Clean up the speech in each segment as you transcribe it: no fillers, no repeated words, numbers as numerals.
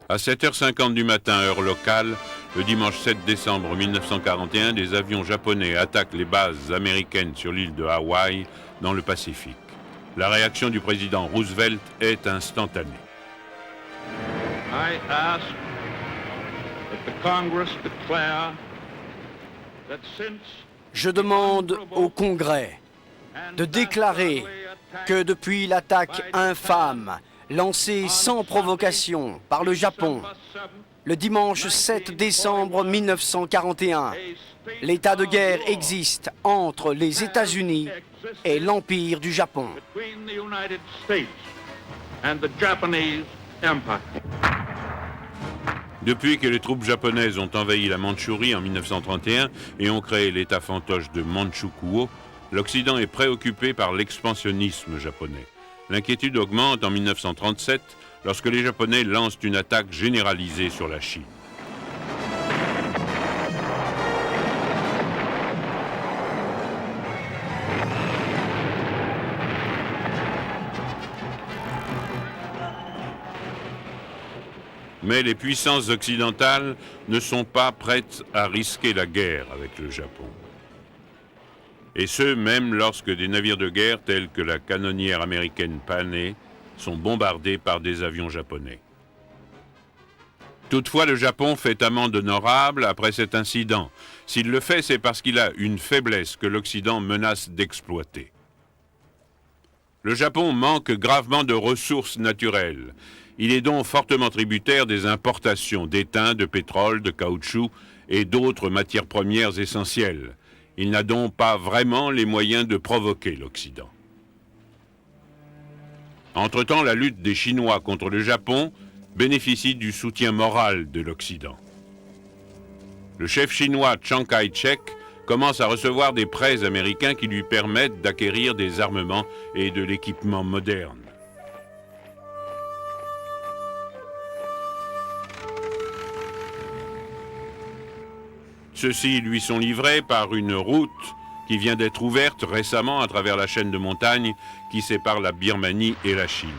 À 7h50 du matin, heure locale, le dimanche 7 décembre 1941, des avions japonais attaquent les bases américaines sur l'île de Hawaï, dans le Pacifique. La réaction du président Roosevelt est instantanée. I ask that the Congress declare that since Je demande au Congrès de déclarer que depuis l'attaque infâme lancée sans provocation par le Japon le dimanche 7 décembre 1941, l'état de guerre existe entre les États-Unis et l'Empire du Japon. between the United States and the Japanese Empire. Depuis que les troupes japonaises ont envahi la Mandchourie en 1931 et ont créé l'état fantoche de Manchukuo, l'Occident est préoccupé par l'expansionnisme japonais. L'inquiétude augmente en 1937 lorsque les Japonais lancent une attaque généralisée sur la Chine. Mais les puissances occidentales ne sont pas prêtes à risquer la guerre avec le Japon. Et ce, même lorsque des navires de guerre tels que la canonnière américaine Panay sont bombardés par des avions japonais. Toutefois, le Japon fait amende honorable après cet incident. S'il le fait, c'est parce qu'il a une faiblesse que l'Occident menace d'exploiter. Le Japon manque gravement de ressources naturelles. Il est donc fortement tributaire des importations d'étain, de pétrole, de caoutchouc et d'autres matières premières essentielles. Il n'a donc pas vraiment les moyens de provoquer l'Occident. Entre-temps, la lutte des Chinois contre le Japon bénéficie du soutien moral de l'Occident. Le chef chinois Chiang Kai-shek commence à recevoir des prêts américains qui lui permettent d'acquérir des armements et de l'équipement moderne. Ceux-ci lui sont livrés par une route qui vient d'être ouverte récemment à travers la chaîne de montagnes qui sépare la Birmanie et la Chine.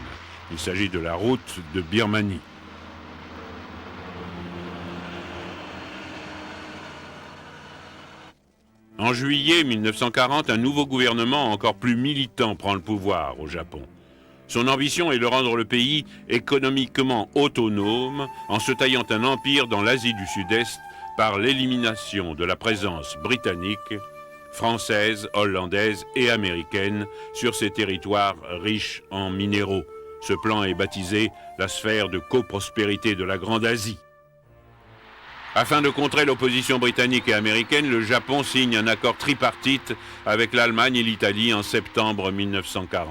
Il s'agit de la route de Birmanie. En juillet 1940, un nouveau gouvernement encore plus militant prend le pouvoir au Japon. Son ambition est de rendre le pays économiquement autonome en se taillant un empire dans l'Asie du Sud-Est par l'élimination de la présence britannique, française, hollandaise et américaine sur ces territoires riches en minéraux. Ce plan est baptisé la sphère de coprospérité de la Grande Asie. Afin de contrer l'opposition britannique et américaine, le Japon signe un accord tripartite avec l'Allemagne et l'Italie en septembre 1940.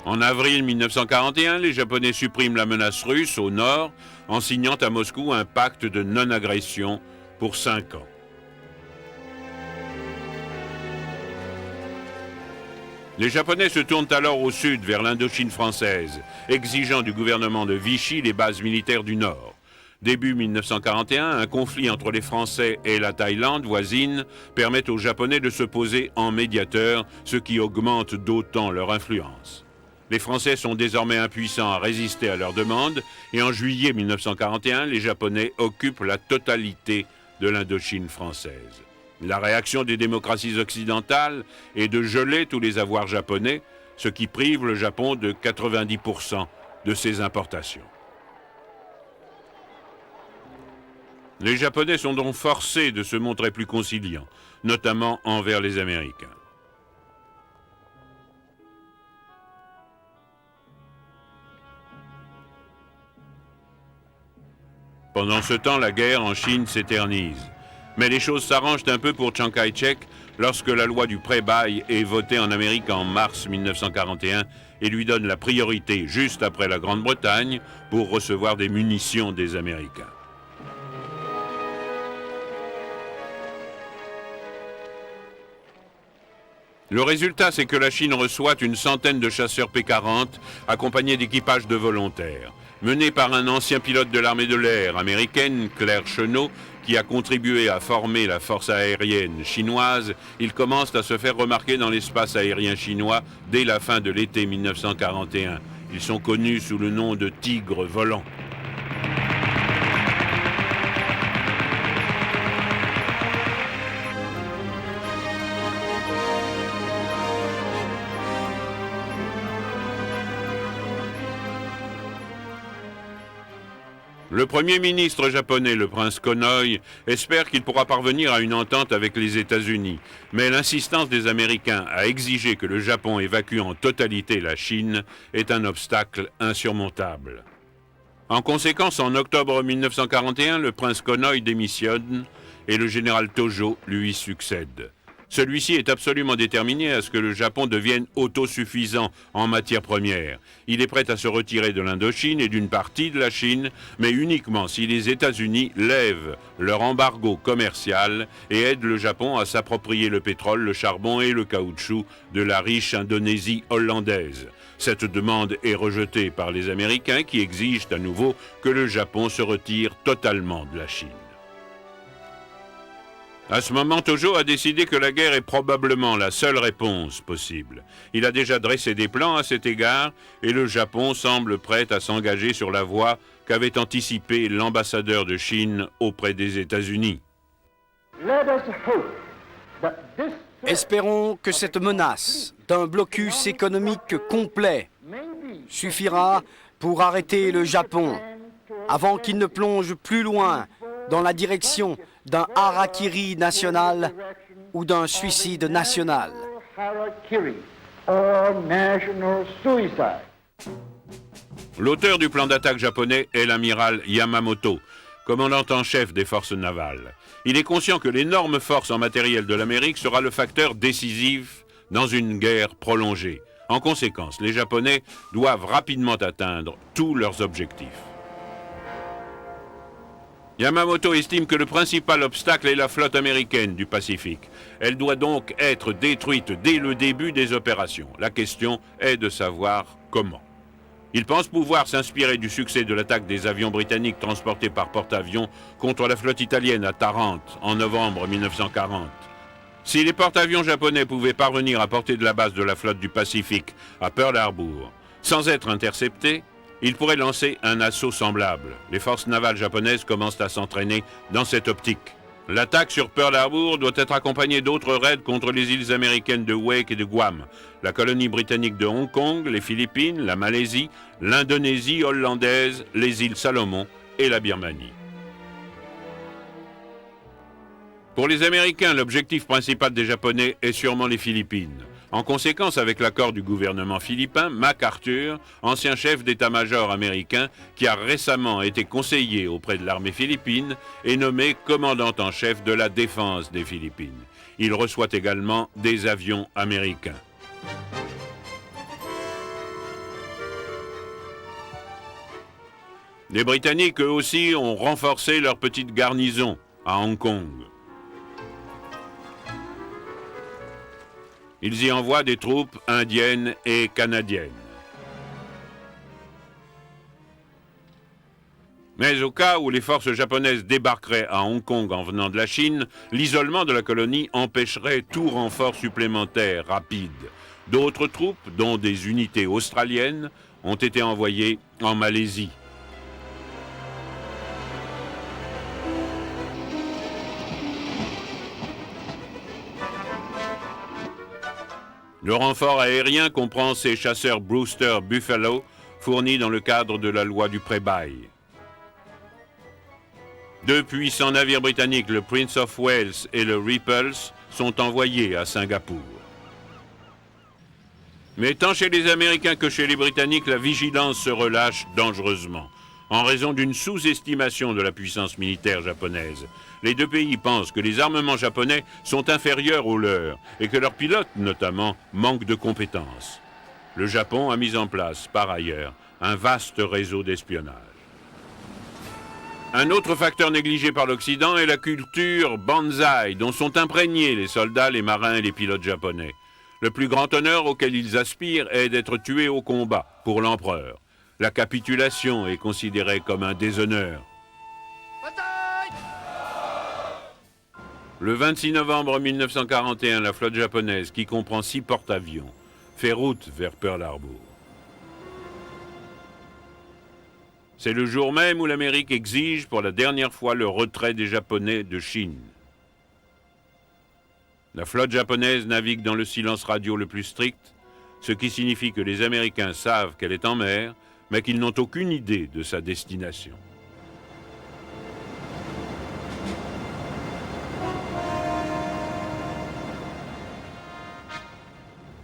En avril 1941, les Japonais suppriment la menace russe au nord en signant à Moscou un pacte de non-agression pour 5 ans. Les Japonais se tournent alors au sud, vers l'Indochine française, exigeant du gouvernement de Vichy les bases militaires du nord. Début 1941, un conflit entre les Français et la Thaïlande voisine permet aux Japonais de se poser en médiateur, ce qui augmente d'autant leur influence. Les Français sont désormais impuissants à résister à leurs demandes et en juillet 1941, les Japonais occupent la totalité de l'Indochine française. La réaction des démocraties occidentales est de geler tous les avoirs japonais, ce qui prive le Japon de 90% de ses importations. Les Japonais sont donc forcés de se montrer plus conciliants, notamment envers les Américains. Pendant ce temps, la guerre en Chine s'éternise. Mais les choses s'arrangent un peu pour Chiang Kai-shek lorsque la loi du pré-bail est votée en Amérique en mars 1941 et lui donne la priorité, juste après la Grande-Bretagne, pour recevoir des munitions des Américains. Le résultat, c'est que la Chine reçoit une centaine de chasseurs P-40 accompagnés d'équipages de volontaires. Mené par un ancien pilote de l'armée de l'air américaine, Claire Chennault, qui a contribué à former la force aérienne chinoise, ils commencent à se faire remarquer dans l'espace aérien chinois dès la fin de l'été 1941. Ils sont connus sous le nom de tigres volants. Le Premier ministre japonais, le prince Konoye, espère qu'il pourra parvenir à une entente avec les États-Unis. Mais l'insistance des Américains à exiger que le Japon évacue en totalité la Chine est un obstacle insurmontable. En conséquence, en octobre 1941, le prince Konoye démissionne et le général Tojo lui succède. Celui-ci est absolument déterminé à ce que le Japon devienne autosuffisant en matières premières. Il est prêt à se retirer de l'Indochine et d'une partie de la Chine, mais uniquement si les États-Unis lèvent leur embargo commercial et aident le Japon à s'approprier le pétrole, le charbon et le caoutchouc de la riche Indonésie hollandaise. Cette demande est rejetée par les Américains qui exigent à nouveau que le Japon se retire totalement de la Chine. À ce moment, Tojo a décidé que la guerre est probablement la seule réponse possible. Il a déjà dressé des plans à cet égard et le Japon semble prêt à s'engager sur la voie qu'avait anticipée l'ambassadeur de Chine auprès des États-Unis. Espérons que cette menace d'un blocus économique complet suffira pour arrêter le Japon avant qu'il ne plonge plus loin dans la direction d'un harakiri national ou d'un suicide national. L'auteur du plan d'attaque japonais est l'amiral Yamamoto, commandant en chef des forces navales. Il est conscient que l'énorme force en matériel de l'Amérique sera le facteur décisif dans une guerre prolongée. En conséquence, les Japonais doivent rapidement atteindre tous leurs objectifs. Yamamoto estime que le principal obstacle est la flotte américaine du Pacifique. Elle doit donc être détruite dès le début des opérations. La question est de savoir comment. Il pense pouvoir s'inspirer du succès de l'attaque des avions britanniques transportés par porte-avions contre la flotte italienne à Tarente en novembre 1940. Si les porte-avions japonais pouvaient parvenir à portée de la base de la flotte du Pacifique à Pearl Harbor sans être interceptés, ils pourraient lancer un assaut semblable. Les forces navales japonaises commencent à s'entraîner dans cette optique. L'attaque sur Pearl Harbor doit être accompagnée d'autres raids contre les îles américaines de Wake et de Guam, la colonie britannique de Hong Kong, les Philippines, la Malaisie, l'Indonésie hollandaise, les îles Salomon et la Birmanie. Pour les Américains, l'objectif principal des Japonais est sûrement les Philippines. En conséquence, avec l'accord du gouvernement philippin, MacArthur, ancien chef d'état-major américain, qui a récemment été conseiller auprès de l'armée philippine, est nommé commandant en chef de la défense des Philippines. Il reçoit également des avions américains. Les Britanniques, eux aussi, ont renforcé leur petite garnison à Hong Kong. Ils y envoient des troupes indiennes et canadiennes. Mais au cas où les forces japonaises débarqueraient à Hong Kong en venant de la Chine, l'isolement de la colonie empêcherait tout renfort supplémentaire rapide. D'autres troupes, dont des unités australiennes, ont été envoyées en Malaisie. Le renfort aérien comprend ces chasseurs Brewster Buffalo, fournis dans le cadre de la loi du pré-bail. Deux puissants navires britanniques, le Prince of Wales et le Repulse, sont envoyés à Singapour. Mais tant chez les Américains que chez les Britanniques, la vigilance se relâche dangereusement, en raison d'une sous-estimation de la puissance militaire japonaise. Les deux pays pensent que les armements japonais sont inférieurs aux leurs et que leurs pilotes, notamment, manquent de compétences. Le Japon a mis en place, par ailleurs, un vaste réseau d'espionnage. Un autre facteur négligé par l'Occident est la culture banzai, dont sont imprégnés les soldats, les marins et les pilotes japonais. Le plus grand honneur auquel ils aspirent est d'être tués au combat, pour l'empereur. La capitulation est considérée comme un déshonneur. Le 26 novembre 1941, la flotte japonaise, qui comprend 6 porte-avions, fait route vers Pearl Harbor. C'est le jour même où l'Amérique exige pour la dernière fois le retrait des Japonais de Chine. La flotte japonaise navigue dans le silence radio le plus strict, ce qui signifie que les Américains savent qu'elle est en mer, mais qu'ils n'ont aucune idée de sa destination.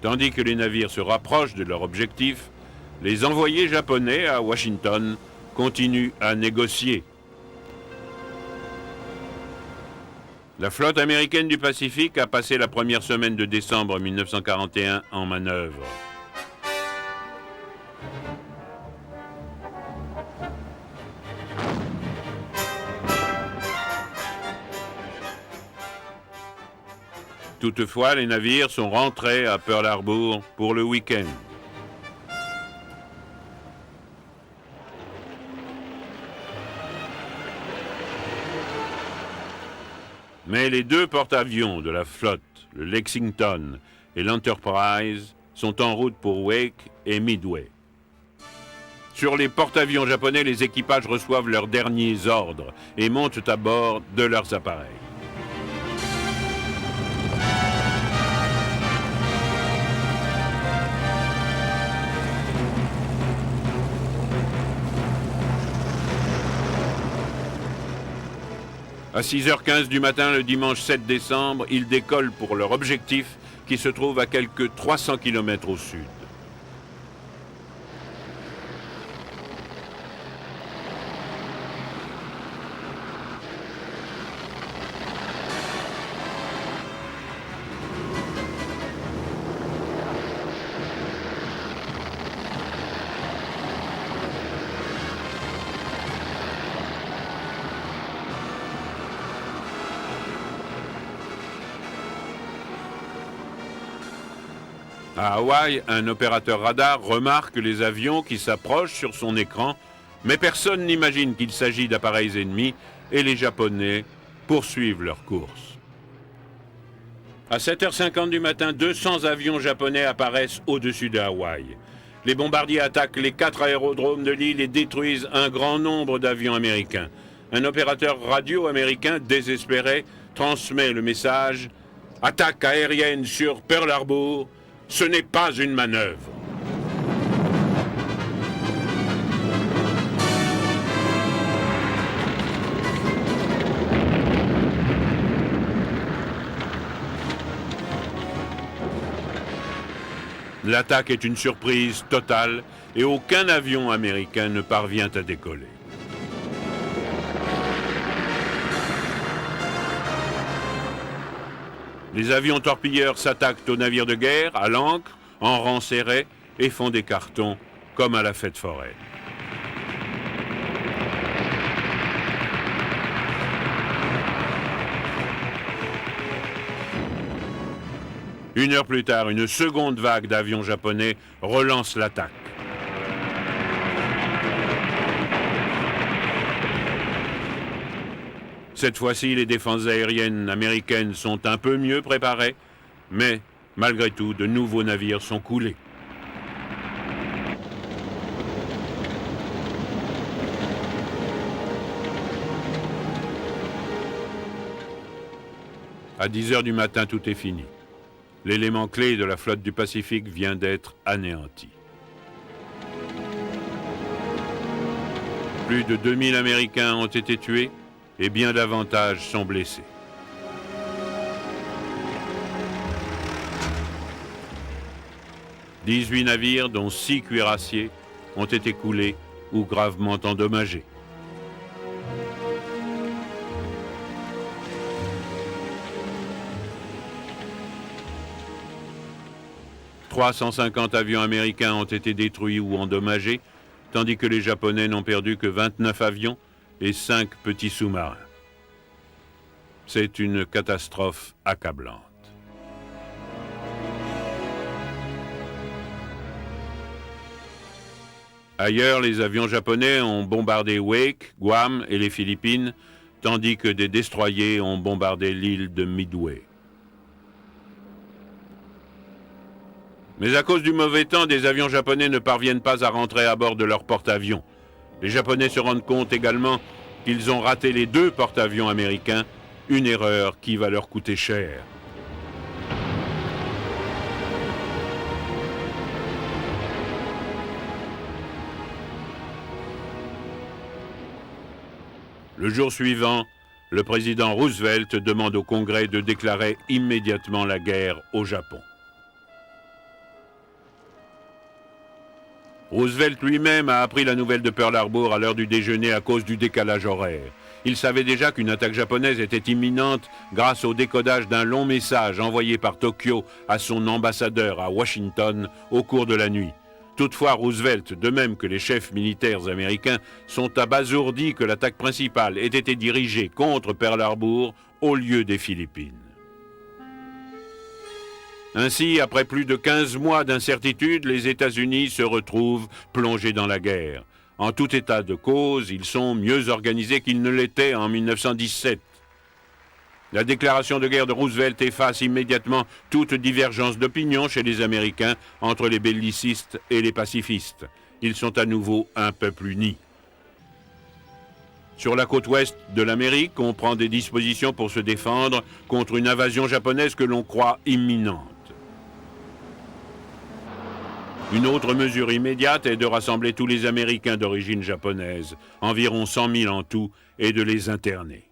Tandis que les navires se rapprochent de leur objectif, les envoyés japonais à Washington continuent à négocier. La flotte américaine du Pacifique a passé la première semaine de décembre 1941 en manœuvre. Toutefois, les navires sont rentrés à Pearl Harbor pour le week-end. Mais les 2 porte-avions de la flotte, le Lexington et l'Enterprise, sont en route pour Wake et Midway. Sur les porte-avions japonais, les équipages reçoivent leurs derniers ordres et montent à bord de leurs appareils. À 6h15 du matin, le dimanche 7 décembre, ils décollent pour leur objectif qui se trouve à quelques 300 km au sud. À Hawaï, un opérateur radar remarque les avions qui s'approchent sur son écran, mais personne n'imagine qu'il s'agit d'appareils ennemis et les Japonais poursuivent leur course. À 7h50 du matin, 200 avions japonais apparaissent au-dessus de Hawaï. Les bombardiers attaquent les 4 aérodromes de l'île et détruisent un grand nombre d'avions américains. Un opérateur radio américain désespéré transmet le message « Attaque aérienne sur Pearl Harbor ». Ce n'est pas une manœuvre. L'attaque est une surprise totale et aucun avion américain ne parvient à décoller. Les avions torpilleurs s'attaquent aux navires de guerre, à l'ancre, en rang serré, et font des cartons, comme à la fête foraine. Une heure plus tard, une seconde vague d'avions japonais relance l'attaque. Cette fois-ci, les défenses aériennes américaines sont un peu mieux préparées, mais malgré tout, de nouveaux navires sont coulés. À 10h du matin, tout est fini. L'élément clé de la flotte du Pacifique vient d'être anéanti. Plus de 2000 Américains ont été tués et bien davantage sont blessés. « 18 navires, dont 6 cuirassiers, ont été coulés ou gravement endommagés. « 350 avions américains ont été détruits ou endommagés, tandis que les Japonais n'ont perdu que 29 avions et 5 petits sous-marins. C'est une catastrophe accablante. Ailleurs, les avions japonais ont bombardé Wake, Guam et les Philippines, tandis que des destroyers ont bombardé l'île de Midway. Mais à cause du mauvais temps, des avions japonais ne parviennent pas à rentrer à bord de leur porte-avions. Les Japonais se rendent compte également qu'ils ont raté les 2 porte-avions américains, une erreur qui va leur coûter cher. Le jour suivant, le président Roosevelt demande au Congrès de déclarer immédiatement la guerre au Japon. Roosevelt lui-même a appris la nouvelle de Pearl Harbor à l'heure du déjeuner à cause du décalage horaire. Il savait déjà qu'une attaque japonaise était imminente grâce au décodage d'un long message envoyé par Tokyo à son ambassadeur à Washington au cours de la nuit. Toutefois, Roosevelt, de même que les chefs militaires américains, sont abasourdis que l'attaque principale ait été dirigée contre Pearl Harbor au lieu des Philippines. Ainsi, après plus de 15 mois d'incertitude, les États-Unis se retrouvent plongés dans la guerre. En tout état de cause, ils sont mieux organisés qu'ils ne l'étaient en 1917. La déclaration de guerre de Roosevelt efface immédiatement toute divergence d'opinion chez les Américains entre les bellicistes et les pacifistes. Ils sont à nouveau un peuple uni. Sur la côte ouest de l'Amérique, on prend des dispositions pour se défendre contre une invasion japonaise que l'on croit imminente. Une autre mesure immédiate est de rassembler tous les Américains d'origine japonaise, environ 100 000 en tout, et de les interner.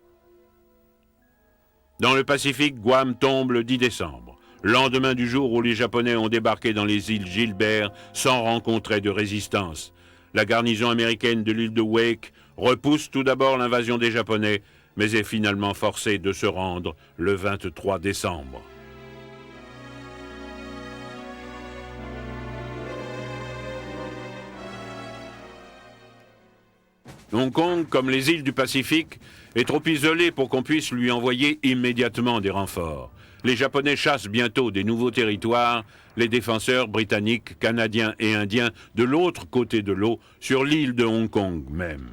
Dans le Pacifique, Guam tombe le 10 décembre, lendemain du jour où les Japonais ont débarqué dans les îles Gilbert sans rencontrer de résistance. La garnison américaine de l'île de Wake repousse tout d'abord l'invasion des Japonais, mais est finalement forcée de se rendre le 23 décembre. Hong Kong, comme les îles du Pacifique, est trop isolé pour qu'on puisse lui envoyer immédiatement des renforts. Les Japonais chassent bientôt des nouveaux territoires, les défenseurs britanniques, canadiens et indiens de l'autre côté de l'eau, sur l'île de Hong Kong même.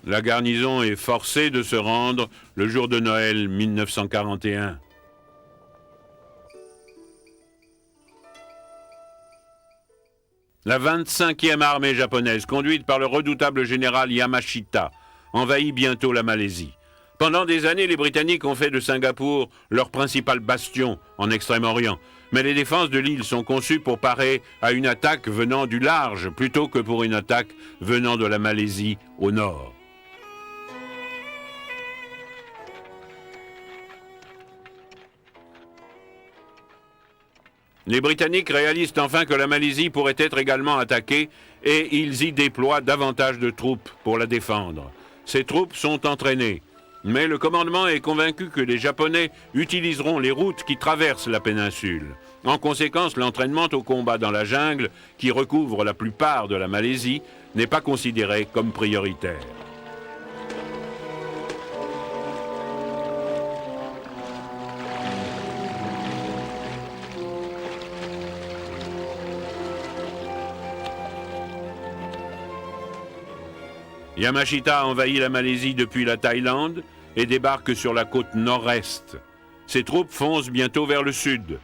La garnison est forcée de se rendre le jour de Noël 1941. La 25e armée japonaise, conduite par le redoutable général Yamashita, envahit bientôt la Malaisie. Pendant des années, les Britanniques ont fait de Singapour leur principal bastion en Extrême-Orient. Mais les défenses de l'île sont conçues pour parer à une attaque venant du large plutôt que pour une attaque venant de la Malaisie au nord. Les Britanniques réalisent enfin que la Malaisie pourrait être également attaquée et ils y déploient davantage de troupes pour la défendre. Ces troupes sont entraînées, mais le commandement est convaincu que les Japonais utiliseront les routes qui traversent la péninsule. En conséquence, l'entraînement au combat dans la jungle, qui recouvre la plupart de la Malaisie, n'est pas considéré comme prioritaire. Yamashita envahit la Malaisie depuis la Thaïlande et débarque sur la côte nord-est. Ses troupes foncent bientôt vers le sud.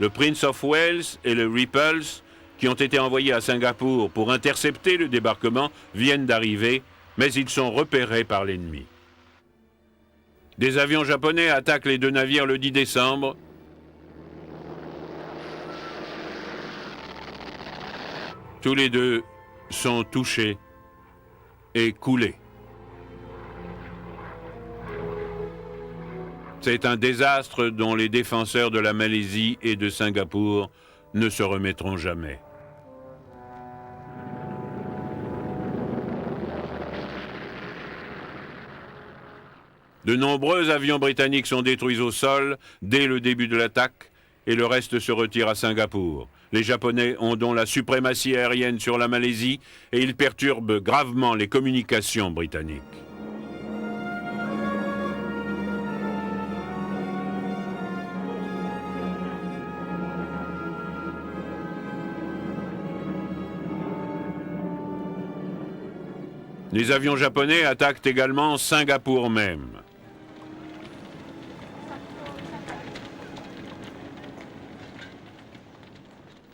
Le Prince of Wales et le Repulse, qui ont été envoyés à Singapour pour intercepter le débarquement, viennent d'arriver, mais ils sont repérés par l'ennemi. Des avions japonais attaquent les 2 navires le 10 décembre. Tous les 2 sont touchés et coulés. C'est un désastre dont les défenseurs de la Malaisie et de Singapour ne se remettront jamais. De nombreux avions britanniques sont détruits au sol dès le début de l'attaque et le reste se retire à Singapour. Les Japonais ont donc la suprématie aérienne sur la Malaisie et ils perturbent gravement les communications britanniques. Les avions japonais attaquent également Singapour même.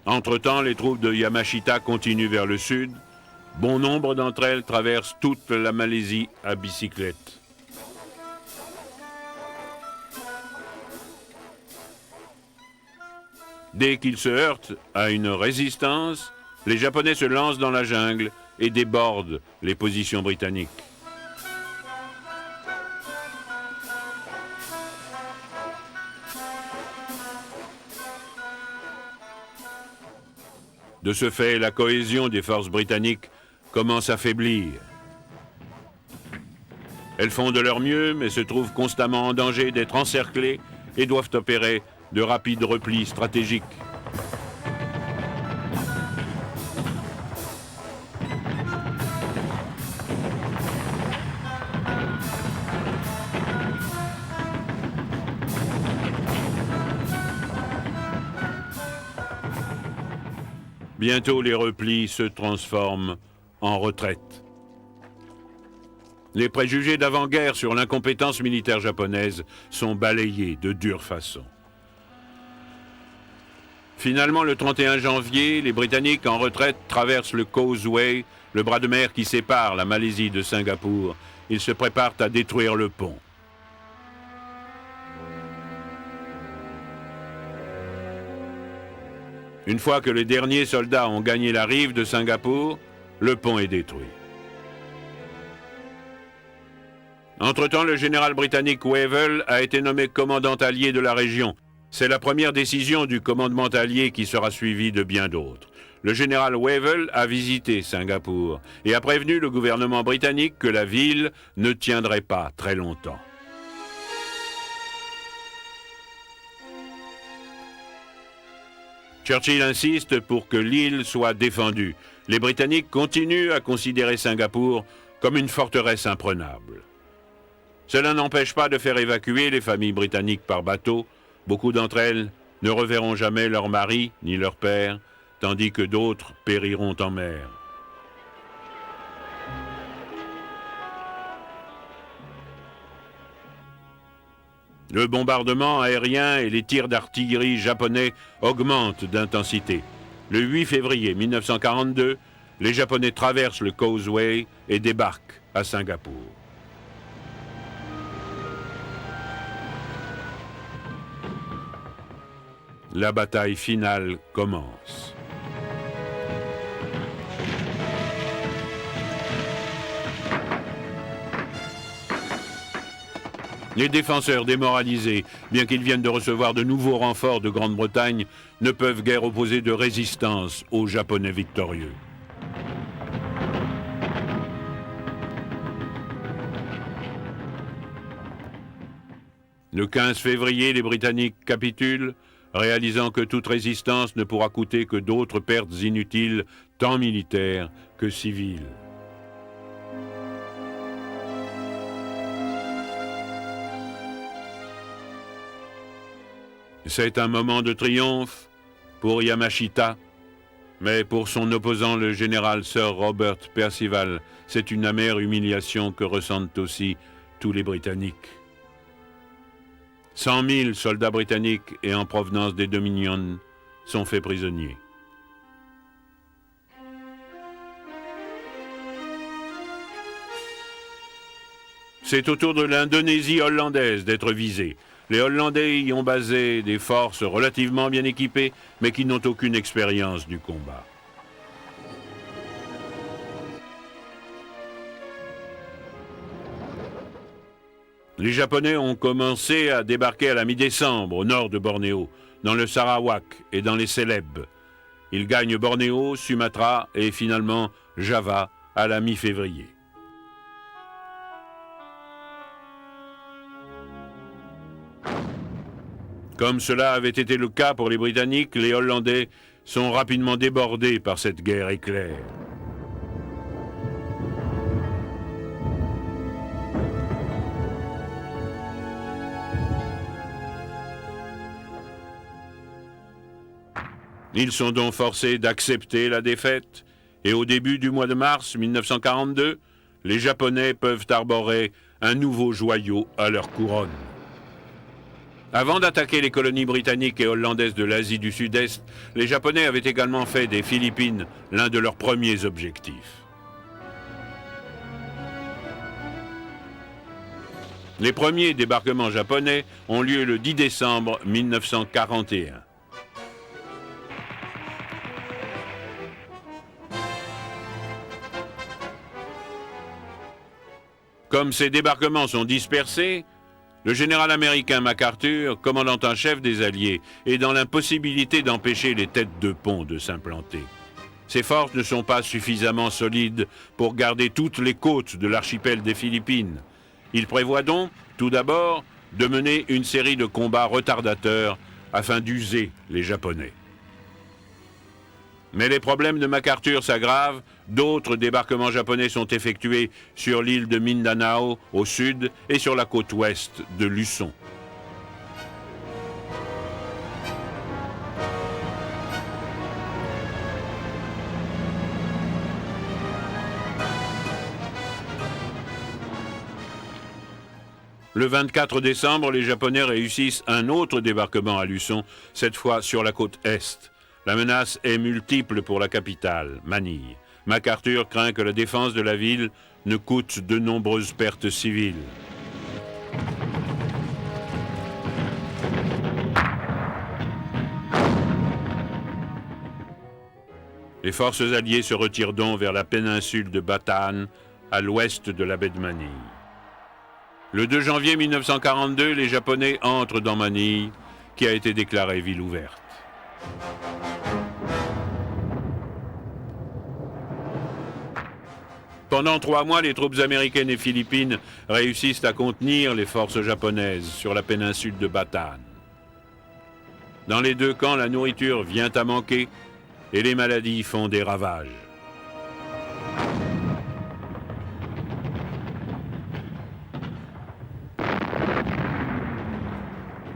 Entre-temps, les troupes de Yamashita continuent vers le sud. Bon nombre d'entre elles traversent toute la Malaisie à bicyclette. Dès qu'ils se heurtent à une résistance, les Japonais se lancent dans la jungle et débordent les positions britanniques. De ce fait, la cohésion des forces britanniques commence à faiblir. Elles font de leur mieux, mais se trouvent constamment en danger d'être encerclées et doivent opérer de rapides replis stratégiques. Bientôt, les replis se transforment en retraite. Les préjugés d'avant-guerre sur l'incompétence militaire japonaise sont balayés de dure façon. Finalement, le 31 janvier, les Britanniques en retraite traversent le Causeway, le bras de mer qui sépare la Malaisie de Singapour. Ils se préparent à détruire le pont. Une fois que les derniers soldats ont gagné la rive de Singapour, le pont est détruit. Entre-temps, le général britannique Wavell a été nommé commandant allié de la région. C'est la première décision du commandement allié qui sera suivie de bien d'autres. Le général Wavell a visité Singapour et a prévenu le gouvernement britannique que la ville ne tiendrait pas très longtemps. Churchill insiste pour que l'île soit défendue. Les Britanniques continuent à considérer Singapour comme une forteresse imprenable. Cela n'empêche pas de faire évacuer les familles britanniques par bateau. Beaucoup d'entre elles ne reverront jamais leur mari ni leur père, tandis que d'autres périront en mer. Le bombardement aérien et les tirs d'artillerie japonais augmentent d'intensité. Le 8 février 1942, les Japonais traversent le Causeway et débarquent à Singapour. La bataille finale commence. Les défenseurs démoralisés, bien qu'ils viennent de recevoir de nouveaux renforts de Grande-Bretagne, ne peuvent guère opposer de résistance aux Japonais victorieux. Le 15 février, les Britanniques capitulent, réalisant que toute résistance ne pourra coûter que d'autres pertes inutiles, tant militaires que civiles. C'est un moment de triomphe pour Yamashita, mais pour son opposant, le général Sir Robert Percival, c'est une amère humiliation que ressentent aussi tous les Britanniques. 100 000 soldats britanniques et en provenance des Dominions sont faits prisonniers. C'est au tour de l'Indonésie hollandaise d'être visée. Les Hollandais y ont basé des forces relativement bien équipées, mais qui n'ont aucune expérience du combat. Les Japonais ont commencé à débarquer à la mi-décembre au nord de Bornéo, dans le Sarawak et dans les Célèbes. Ils gagnent Bornéo, Sumatra et finalement Java à la mi-février. Comme cela avait été le cas pour les Britanniques, les Hollandais sont rapidement débordés par cette guerre éclair. Ils sont donc forcés d'accepter la défaite et au début du mois de mars 1942, les Japonais peuvent arborer un nouveau joyau à leur couronne. Avant d'attaquer les colonies britanniques et hollandaises de l'Asie du Sud-Est, les Japonais avaient également fait des Philippines l'un de leurs premiers objectifs. Les premiers débarquements japonais ont lieu le 10 décembre 1941. Comme ces débarquements sont dispersés, le général américain MacArthur, commandant en chef des Alliés, est dans l'impossibilité d'empêcher les têtes de pont de s'implanter. Ses forces ne sont pas suffisamment solides pour garder toutes les côtes de l'archipel des Philippines. Il prévoit donc, tout d'abord, de mener une série de combats retardateurs afin d'user les Japonais. Mais les problèmes de MacArthur s'aggravent, d'autres débarquements japonais sont effectués sur l'île de Mindanao au sud et sur la côte ouest de Luçon. Le 24 décembre, les Japonais réussissent un autre débarquement à Luçon, cette fois sur la côte est. La menace est multiple pour la capitale, Manille. MacArthur craint que la défense de la ville ne coûte de nombreuses pertes civiles. Les forces alliées se retirent donc vers la péninsule de Bataan, à l'ouest de la baie de Manille. Le 2 janvier 1942, les Japonais entrent dans Manille, qui a été déclarée ville ouverte. Pendant 3 mois, les troupes américaines et philippines réussissent à contenir les forces japonaises sur la péninsule de Bataan. Dans les deux camps, la nourriture vient à manquer et les maladies font des ravages.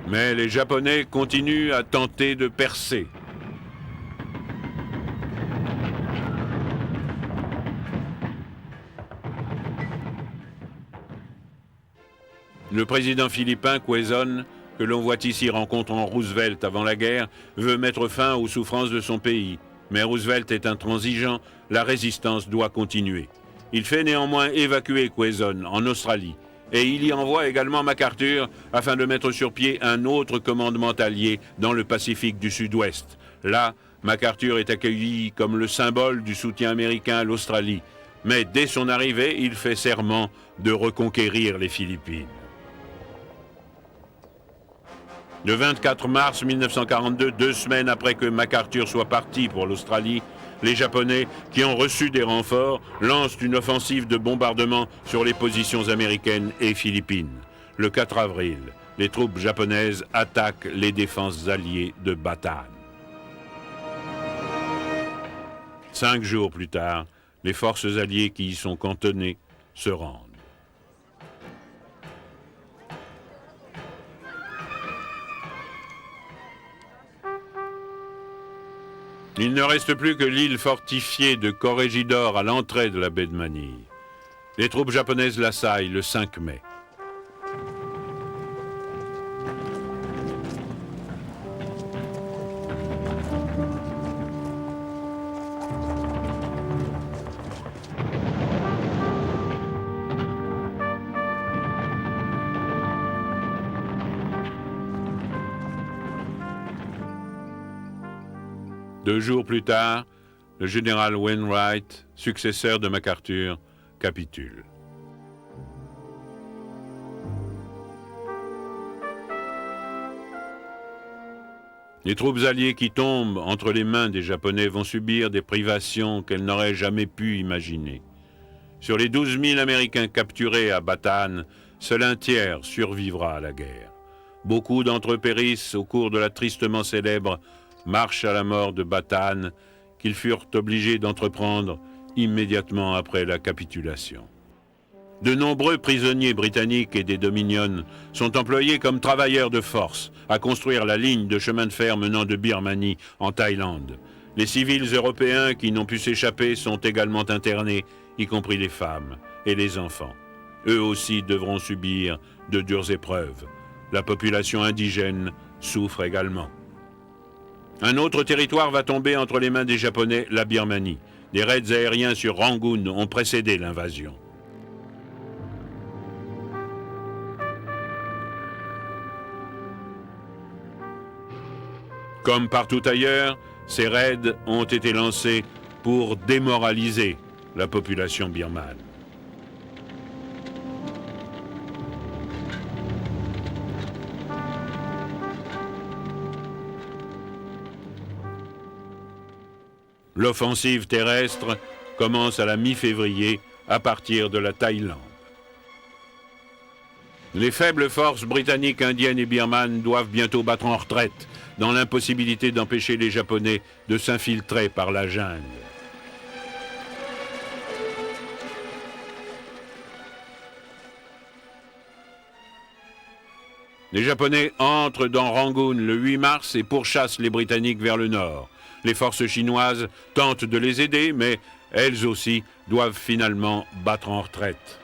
Mais les Japonais continuent à tenter de percer. Le président philippin Quezon, que l'on voit ici rencontrant Roosevelt avant la guerre, veut mettre fin aux souffrances de son pays. Mais Roosevelt est intransigeant, la résistance doit continuer. Il fait néanmoins évacuer Quezon en Australie. Et il y envoie également MacArthur afin de mettre sur pied un autre commandement allié dans le Pacifique du Sud-Ouest. Là, MacArthur est accueilli comme le symbole du soutien américain à l'Australie. Mais dès son arrivée, il fait serment de reconquérir les Philippines. Le 24 mars 1942, 2 semaines après que MacArthur soit parti pour l'Australie, les Japonais, qui ont reçu des renforts, lancent une offensive de bombardement sur les positions américaines et philippines. Le 4 avril, les troupes japonaises attaquent les défenses alliées de Bataan. 5 jours plus tard, les forces alliées qui y sont cantonnées se rendent. Il ne reste plus que l'île fortifiée de Corregidor à l'entrée de la baie de Manille. Les troupes japonaises l'assaillent le 5 mai. Deux jours plus tard, le général Wainwright, successeur de MacArthur, capitule. Les troupes alliées qui tombent entre les mains des Japonais vont subir des privations qu'elles n'auraient jamais pu imaginer. Sur les 12 000 Américains capturés à Bataan, seul un tiers survivra à la guerre. Beaucoup d'entre eux périssent au cours de la tristement célèbre marche à la mort de Bataan, qu'ils furent obligés d'entreprendre immédiatement après la capitulation. De nombreux prisonniers britanniques et des Dominions sont employés comme travailleurs de force à construire la ligne de chemin de fer menant de Birmanie en Thaïlande. Les civils européens qui n'ont pu s'échapper sont également internés, y compris les femmes. et les enfants. Eux aussi devront subir de dures épreuves. La population indigène souffre également. Un autre territoire va tomber entre les mains des Japonais, la Birmanie. Des raids aériens sur Rangoon ont précédé l'invasion. Comme partout ailleurs, ces raids ont été lancés pour démoraliser la population birmane. L'offensive terrestre commence à la mi-février à partir de la Thaïlande. Les faibles forces britanniques, indiennes et birmanes doivent bientôt battre en retraite dans l'impossibilité d'empêcher les Japonais de s'infiltrer par la jungle. Les Japonais entrent dans Rangoon le 8 mars et pourchassent les Britanniques vers le nord. Les forces chinoises tentent de les aider, mais elles aussi doivent finalement battre en retraite.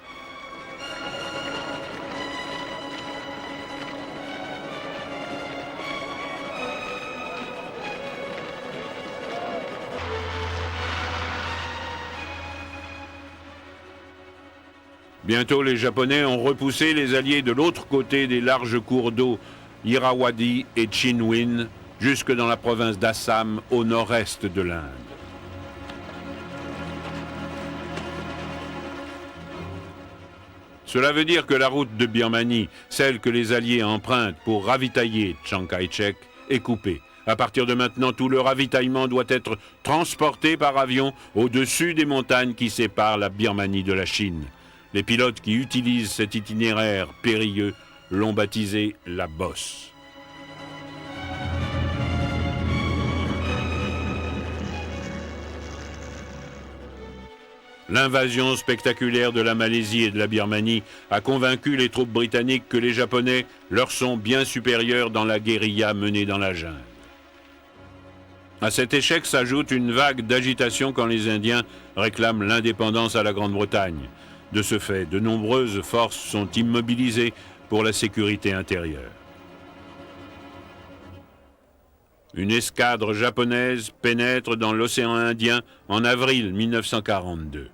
Bientôt, les Japonais ont repoussé les Alliés de l'autre côté des larges cours d'eau Irrawaddy et Chinwin, jusque dans la province d'Assam, au nord-est de l'Inde. Cela veut dire que la route de Birmanie, celle que les Alliés empruntent pour ravitailler Chiang Kai-shek, est coupée. À partir de maintenant, tout le ravitaillement doit être transporté par avion au-dessus des montagnes qui séparent la Birmanie de la Chine. Les pilotes qui utilisent cet itinéraire périlleux l'ont baptisé la Bosse. L'invasion spectaculaire de la Malaisie et de la Birmanie a convaincu les troupes britanniques que les Japonais leur sont bien supérieurs dans la guérilla menée dans la jungle. À cet échec s'ajoute une vague d'agitation quand les Indiens réclament l'indépendance à la Grande-Bretagne. De ce fait, de nombreuses forces sont immobilisées pour la sécurité intérieure. Une escadre japonaise pénètre dans l'océan Indien en avril 1942.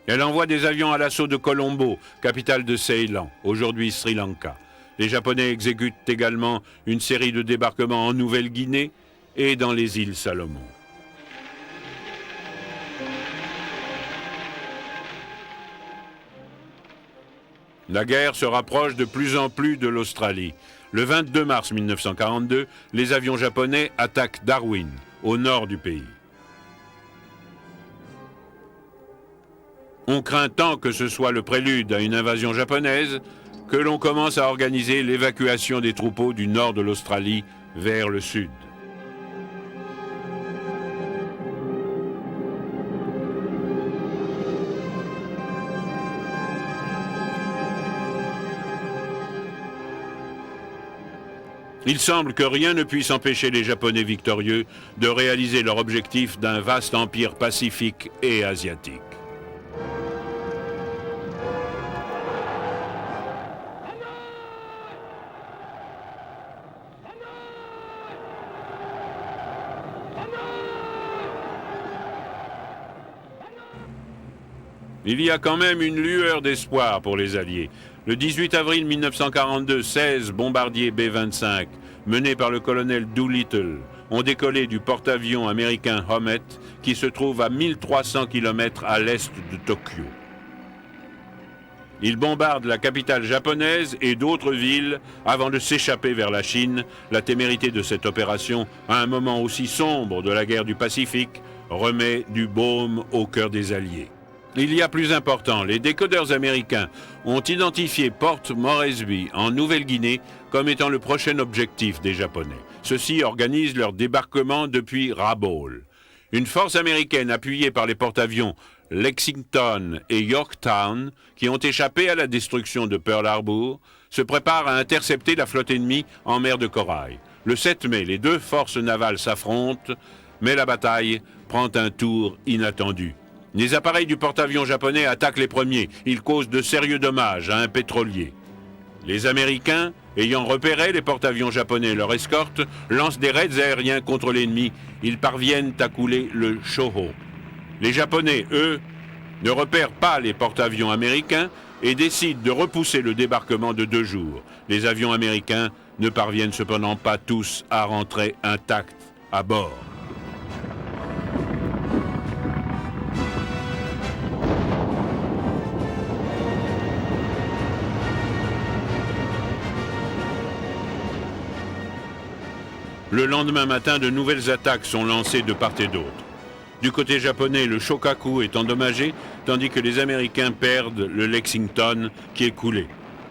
Elle envoie des avions à l'assaut de Colombo, capitale de Ceylan, aujourd'hui Sri Lanka. Les Japonais exécutent également une série de débarquements en Nouvelle-Guinée et dans les îles Salomon. La guerre se rapproche de plus en plus de l'Australie. Le 22 mars 1942, les avions japonais attaquent Darwin, au nord du pays. On craint tant que ce soit le prélude à une invasion japonaise que l'on commence à organiser l'évacuation des troupeaux du nord de l'Australie vers le sud. Il semble que rien ne puisse empêcher les Japonais victorieux de réaliser leur objectif d'un vaste empire pacifique et asiatique. Il y a quand même une lueur d'espoir pour les Alliés. Le 18 avril 1942, 16 bombardiers B-25, menés par le colonel Doolittle, ont décollé du porte-avions américain Homet, qui se trouve à 1300 km à l'est de Tokyo. Ils bombardent la capitale japonaise et d'autres villes avant de s'échapper vers la Chine. La témérité de cette opération, à un moment aussi sombre de la guerre du Pacifique, remet du baume au cœur des Alliés. Il y a plus important, les décodeurs américains ont identifié Port Moresby en Nouvelle-Guinée comme étant le prochain objectif des Japonais. Ceux-ci organisent leur débarquement depuis Rabaul. Une force américaine appuyée par les porte-avions Lexington et Yorktown, qui ont échappé à la destruction de Pearl Harbor, se prépare à intercepter la flotte ennemie en mer de Corail. Le 7 mai, les deux forces navales s'affrontent, mais la bataille prend un tour inattendu. Les appareils du porte-avions japonais attaquent les premiers. Ils causent de sérieux dommages à un pétrolier. Les Américains, ayant repéré les porte-avions japonais et leur escorte, lancent des raids aériens contre l'ennemi. Ils parviennent à couler le Shoho. Les Japonais, eux, ne repèrent pas les porte-avions américains et décident de repousser le débarquement de 2 jours. Les avions américains ne parviennent cependant pas tous à rentrer intacts à bord. Le lendemain matin, de nouvelles attaques sont lancées de part et d'autre. Du côté japonais, le Shokaku est endommagé, tandis que les Américains perdent le Lexington qui est coulé.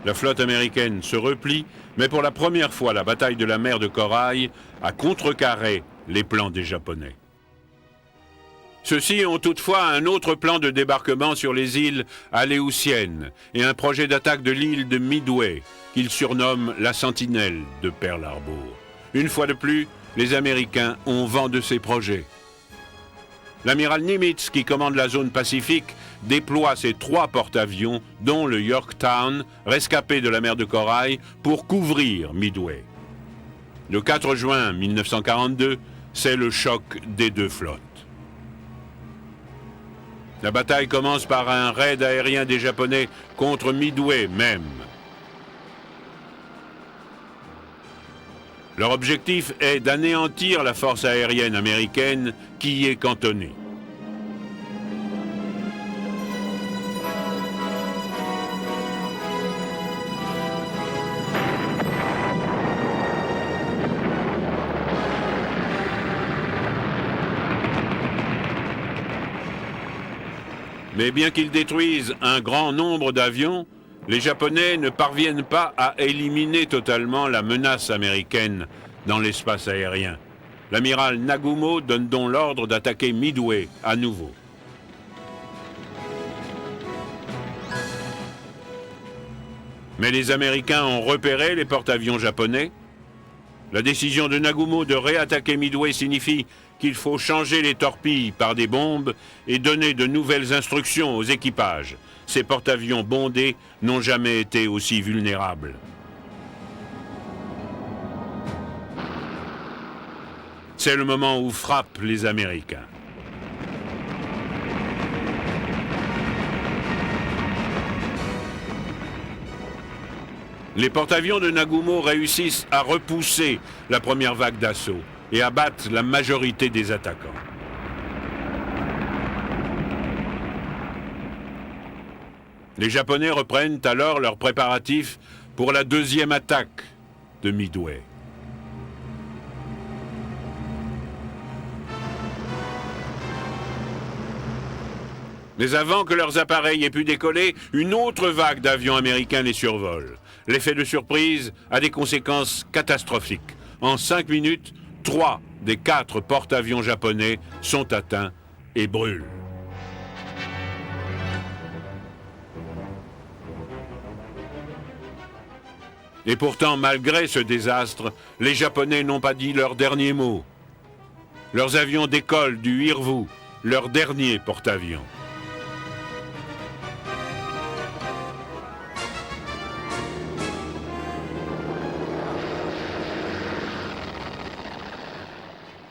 La flotte américaine se replie, mais pour la première fois, la bataille de la mer de Corail a contrecarré les plans des Japonais. Ceux-ci ont toutefois un autre plan de débarquement sur les îles Aléoutiennes et un projet d'attaque de l'île de Midway, qu'ils surnomment la Sentinelle de Pearl Harbor. Une fois de plus, les Américains ont vent de ces projets. L'amiral Nimitz, qui commande la zone Pacifique, déploie ses 3 porte-avions, dont le Yorktown, rescapé de la mer de Corail, pour couvrir Midway. Le 4 juin 1942, c'est le choc des 2 flottes. La bataille commence par un raid aérien des Japonais contre Midway même. Leur objectif est d'anéantir la force aérienne américaine qui y est cantonnée. Mais bien qu'ils détruisent un grand nombre d'avions, les Japonais ne parviennent pas à éliminer totalement la menace américaine dans l'espace aérien. L'amiral Nagumo donne donc l'ordre d'attaquer Midway à nouveau. Mais les Américains ont repéré les porte-avions japonais. La décision de Nagumo de réattaquer Midway signifie qu'il faut changer les torpilles par des bombes et donner de nouvelles instructions aux équipages. Ces porte-avions bondés n'ont jamais été aussi vulnérables. C'est le moment où frappent les Américains. Les porte-avions de Nagumo réussissent à repousser la première vague d'assaut et abattent la majorité des attaquants. Les Japonais reprennent alors leurs préparatifs pour la deuxième attaque de Midway. Mais avant que leurs appareils aient pu décoller, une autre vague d'avions américains les survole. L'effet de surprise a des conséquences catastrophiques. En 5 minutes, 3 des 4 porte-avions japonais sont atteints et brûlent. Et pourtant, malgré ce désastre, les Japonais n'ont pas dit leur dernier mot. Leurs avions décollent du Hirvu, leur dernier porte-avions.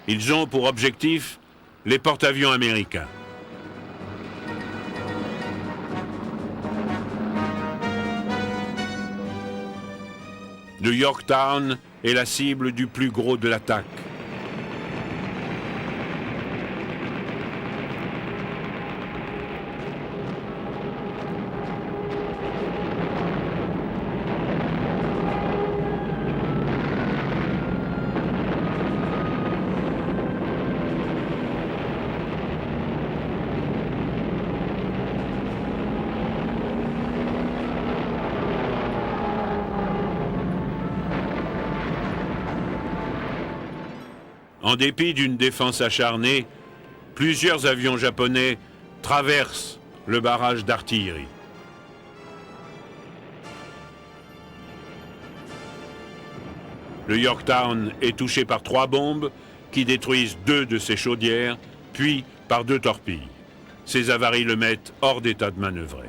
Ils ont pour objectif les porte-avions américains. Le Yorktown est la cible du plus gros de l'attaque. En dépit d'une défense acharnée, plusieurs avions japonais traversent le barrage d'artillerie. Le Yorktown est touché par 3 bombes qui détruisent 2 de ses chaudières, puis par 2 torpilles. Ces avaries le mettent hors d'état de manœuvrer.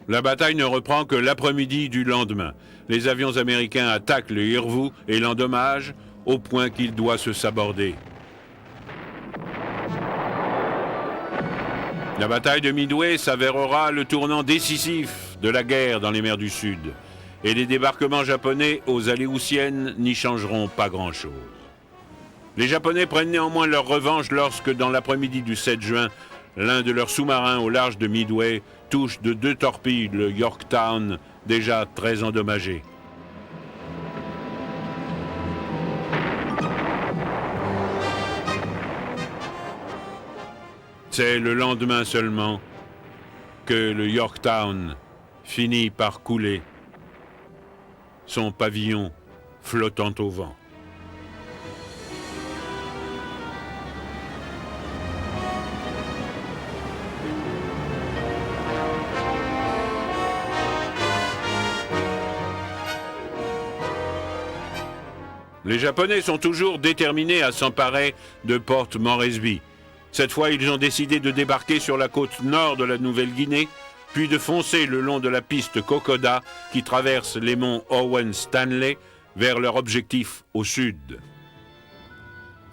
La bataille ne reprend que l'après-midi du lendemain. Les avions américains attaquent le Irvu et l'endommagent au point qu'il doit se saborder. La bataille de Midway s'avérera le tournant décisif de la guerre dans les mers du Sud. Et les débarquements japonais aux Aléoutiennes n'y changeront pas grand-chose. Les Japonais prennent néanmoins leur revanche lorsque, dans l'après-midi du 7 juin, l'un de leurs sous-marins au large de Midway touche de 2 torpilles le Yorktown, déjà très endommagé. C'est le lendemain seulement que le Yorktown finit par couler, son pavillon flottant au vent. Les Japonais sont toujours déterminés à s'emparer de Port Moresby. Cette fois, ils ont décidé de débarquer sur la côte nord de la Nouvelle-Guinée, puis de foncer le long de la piste Kokoda qui traverse les monts Owen Stanley vers leur objectif au sud.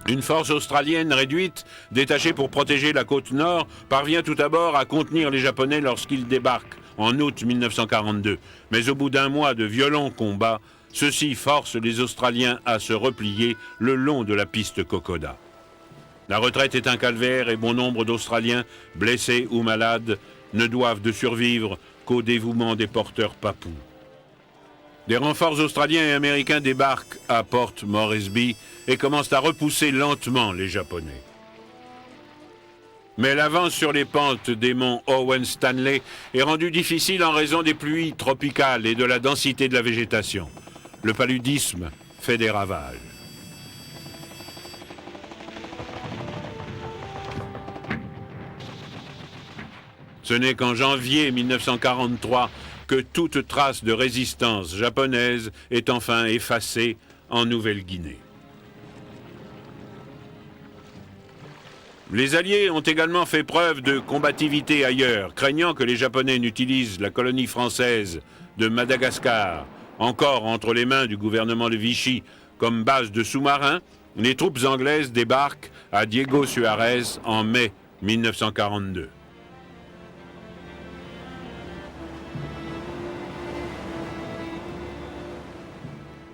Une force australienne réduite, détachée pour protéger la côte nord, parvient tout d'abord à contenir les Japonais lorsqu'ils débarquent en août 1942. Mais au bout d'un mois de violents combats, ceux-ci forcent les Australiens à se replier le long de la piste Kokoda. La retraite est un calvaire et bon nombre d'Australiens, blessés ou malades, ne doivent de survivre qu'au dévouement des porteurs papous. Des renforts australiens et américains débarquent à Port Moresby et commencent à repousser lentement les Japonais. Mais l'avance sur les pentes des monts Owen Stanley est rendue difficile en raison des pluies tropicales et de la densité de la végétation. Le paludisme fait des ravages. Ce n'est qu'en janvier 1943 que toute trace de résistance japonaise est enfin effacée en Nouvelle-Guinée. Les Alliés ont également fait preuve de combativité ailleurs, craignant que les Japonais n'utilisent la colonie française de Madagascar, encore entre les mains du gouvernement de Vichy, comme base de sous-marins. Les troupes anglaises débarquent à Diego Suarez en mai 1942.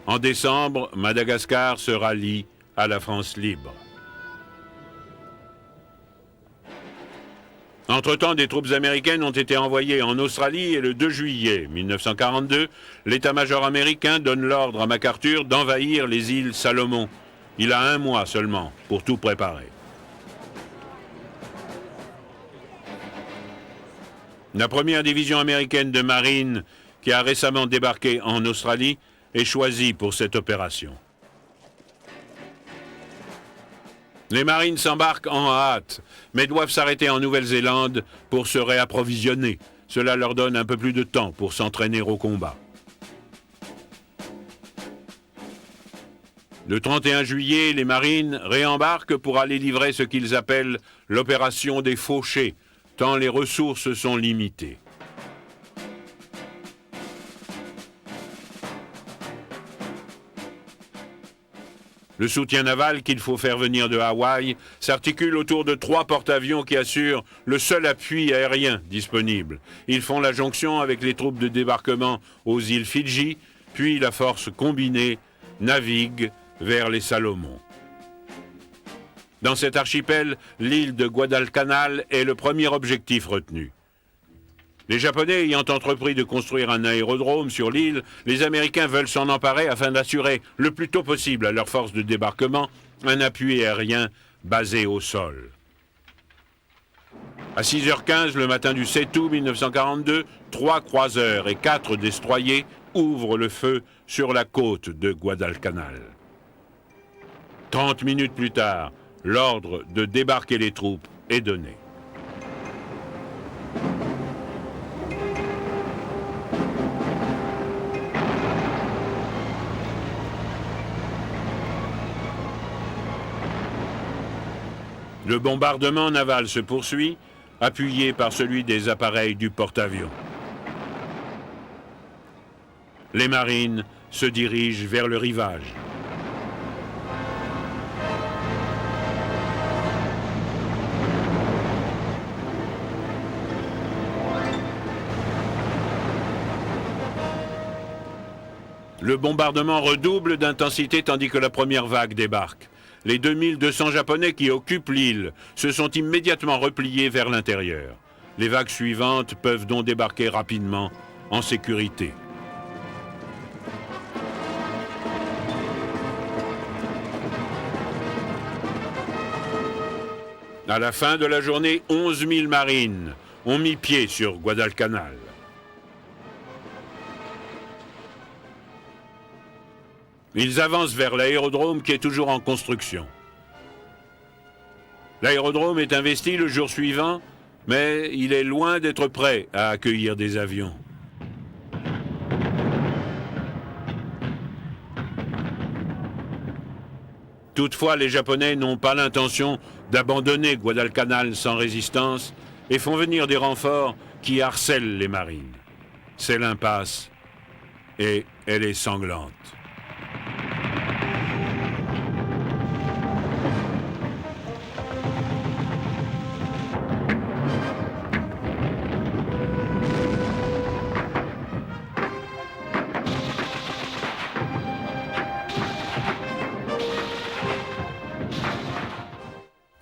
En décembre, Madagascar se rallie à la France libre. Entre-temps, des troupes américaines ont été envoyées en Australie et le 2 juillet 1942, l'état-major américain donne l'ordre à MacArthur d'envahir les îles Salomon. Il a 1 mois seulement pour tout préparer. La première division américaine de marine, qui a récemment débarqué en Australie, est choisie pour cette opération. Les marines s'embarquent en hâte, mais doivent s'arrêter en Nouvelle-Zélande pour se réapprovisionner. Cela leur donne un peu plus de temps pour s'entraîner au combat. Le 31 juillet, les marines réembarquent pour aller livrer ce qu'ils appellent l'opération des fauchés, tant les ressources sont limitées. Le soutien naval qu'il faut faire venir de Hawaï s'articule autour de 3 porte-avions qui assurent le seul appui aérien disponible. Ils font la jonction avec les troupes de débarquement aux îles Fidji, puis la force combinée navigue vers les Salomon. Dans cet archipel, l'île de Guadalcanal est le premier objectif retenu. Les Japonais ayant entrepris de construire un aérodrome sur l'île, les Américains veulent s'en emparer afin d'assurer le plus tôt possible à leurs forces de débarquement un appui aérien basé au sol. À 6h15 le matin du 7 août 1942, 3 croiseurs et 4 destroyers ouvrent le feu sur la côte de Guadalcanal. 30 minutes plus tard, l'ordre de débarquer les troupes est donné. Le bombardement naval se poursuit, appuyé par celui des appareils du porte-avions. Les marines se dirigent vers le rivage. Le bombardement redouble d'intensité tandis que la première vague débarque. Les 2200 Japonais qui occupent l'île se sont immédiatement repliés vers l'intérieur. Les vagues suivantes peuvent donc débarquer rapidement, en sécurité. À la fin de la journée, 11 000 marines ont mis pied sur Guadalcanal. Ils avancent vers l'aérodrome qui est toujours en construction. L'aérodrome est investi le jour suivant, mais il est loin d'être prêt à accueillir des avions. Toutefois, les Japonais n'ont pas l'intention d'abandonner Guadalcanal sans résistance et font venir des renforts qui harcèlent les marines. C'est l'impasse et elle est sanglante.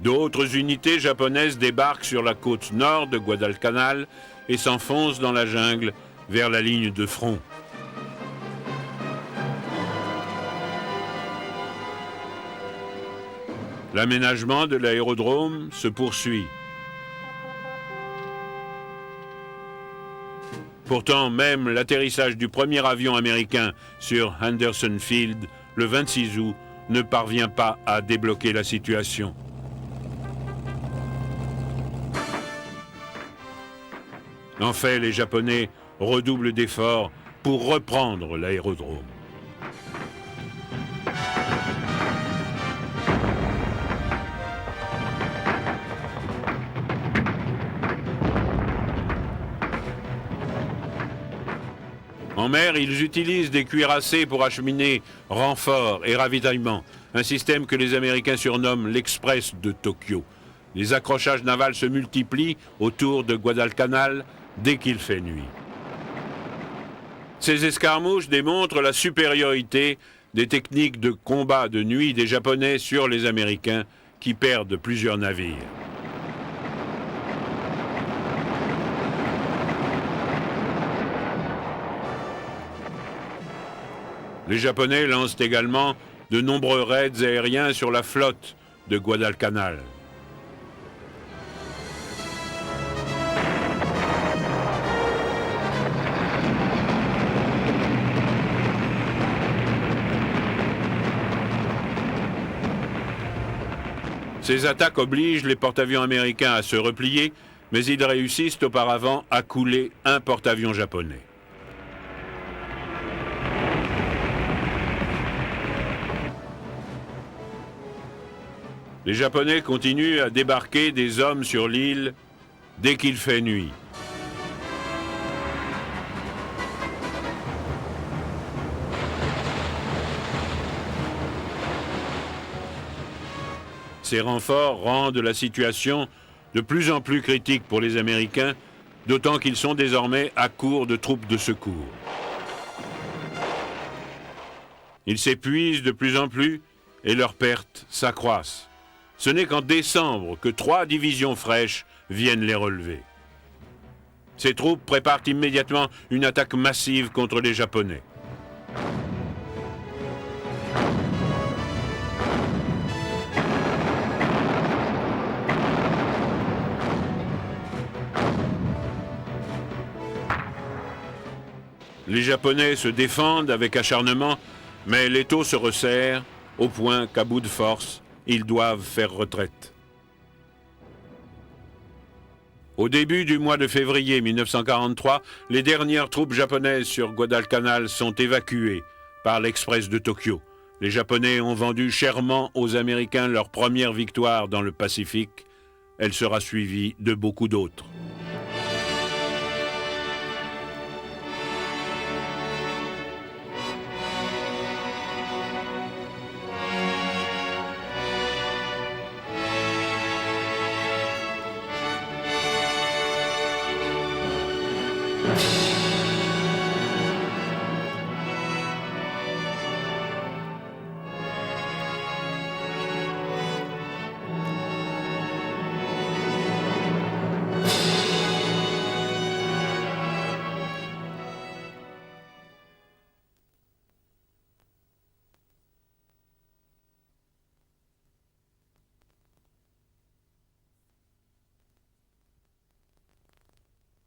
D'autres unités japonaises débarquent sur la côte nord de Guadalcanal et s'enfoncent dans la jungle vers la ligne de front. L'aménagement de l'aérodrome se poursuit. Pourtant, même l'atterrissage du premier avion américain sur Henderson Field, le 26 août, ne parvient pas à débloquer la situation. En fait, les Japonais redoublent d'efforts pour reprendre l'aérodrome. En mer, ils utilisent des cuirassés pour acheminer renforts et ravitaillement, un système que les Américains surnomment l'Express de Tokyo. Les accrochages navals se multiplient autour de Guadalcanal dès qu'il fait nuit. Ces escarmouches démontrent la supériorité des techniques de combat de nuit des Japonais sur les Américains qui perdent plusieurs navires. Les Japonais lancent également de nombreux raids aériens sur la flotte de Guadalcanal. Ces attaques obligent les porte-avions américains à se replier, mais ils réussissent auparavant à couler un porte-avions japonais. Les Japonais continuent à débarquer des hommes sur l'île dès qu'il fait nuit. Ces renforts rendent la situation de plus en plus critique pour les Américains, d'autant qu'ils sont désormais à court de troupes de secours. Ils s'épuisent de plus en plus et leurs pertes s'accroissent. Ce n'est qu'en décembre que 3 divisions fraîches viennent les relever. Ces troupes préparent immédiatement une attaque massive contre les Japonais. Les Japonais se défendent avec acharnement, mais l'étau se resserre au point qu'à bout de force, ils doivent faire retraite. Au début du mois de février 1943, les dernières troupes japonaises sur Guadalcanal sont évacuées par l'Express de Tokyo. Les Japonais ont vendu chèrement aux Américains leur première victoire dans le Pacifique. Elle sera suivie de beaucoup d'autres.